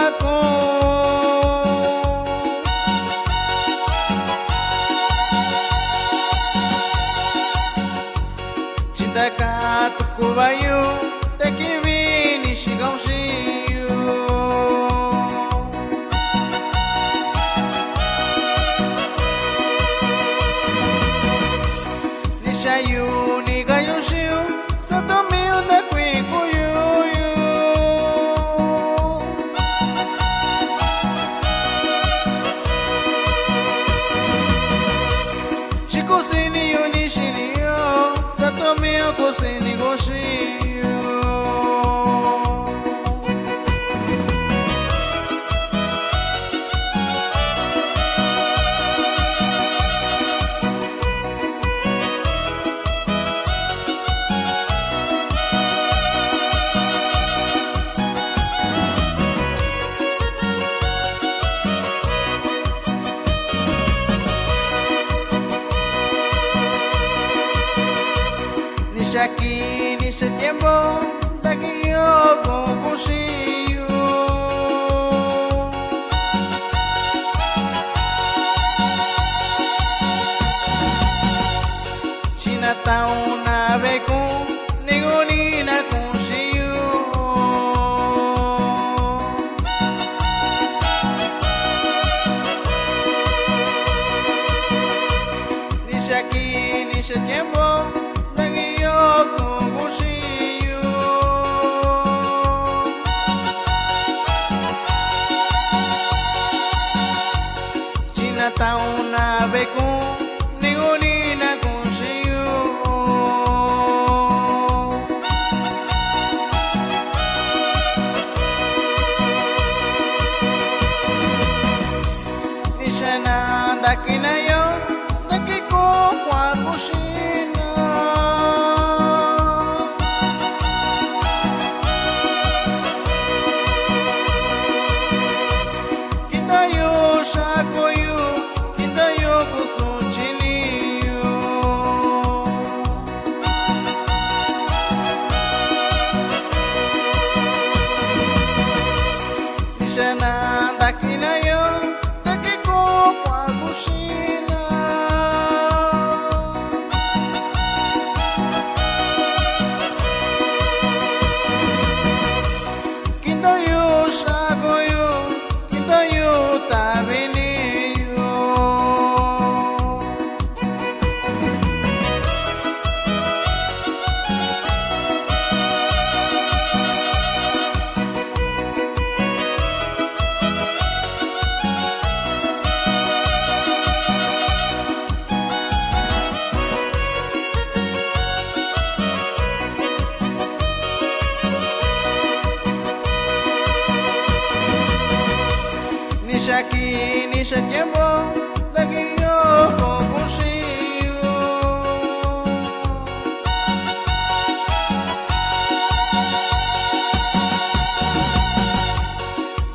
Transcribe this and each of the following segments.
aku. Cinta katuku bayu tekivini shigaushio. Nishayu ni gayushio satomiu da kwikuyu. Shikusini yu nishini yo satomiu kusini goshiyo. Nishaki nishe tiempo lagi yo kukushiyo. China tauna beku niguni na kushiyo. Nishaki nishe tiempo lagi yo kukushiyo. China tauna beku niguni na kushiyo. Nishana dakina yo dakiko kwa kushina. Kindayo shakoyu kindayo kusuchiniyo. Nishana dakina yo dakiko kwa kushina. Kindayo shakoyu kindayo tabiniyo. Nishaki nishe tiempo lagi yo kukushiyo.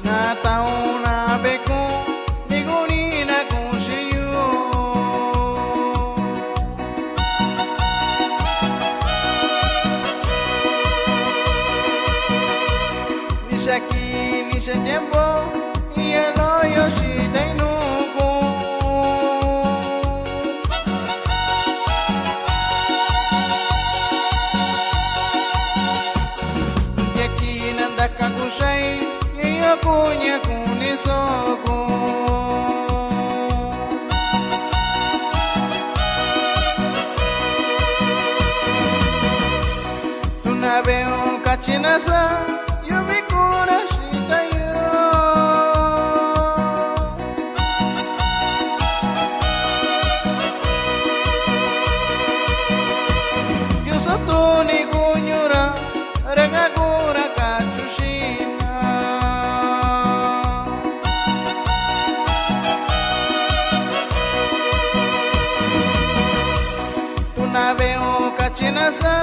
Na tauna beku niguni na kushiyo. Nishaki nishe tiempo yelo yoshidai nuku. Yaki nanda kakushai yeyo kunya kunisoku. Tunabeo kachinasa yubikura shitayo. Yusotuni kunyura regagura kachushina. Tunabeo kachinasa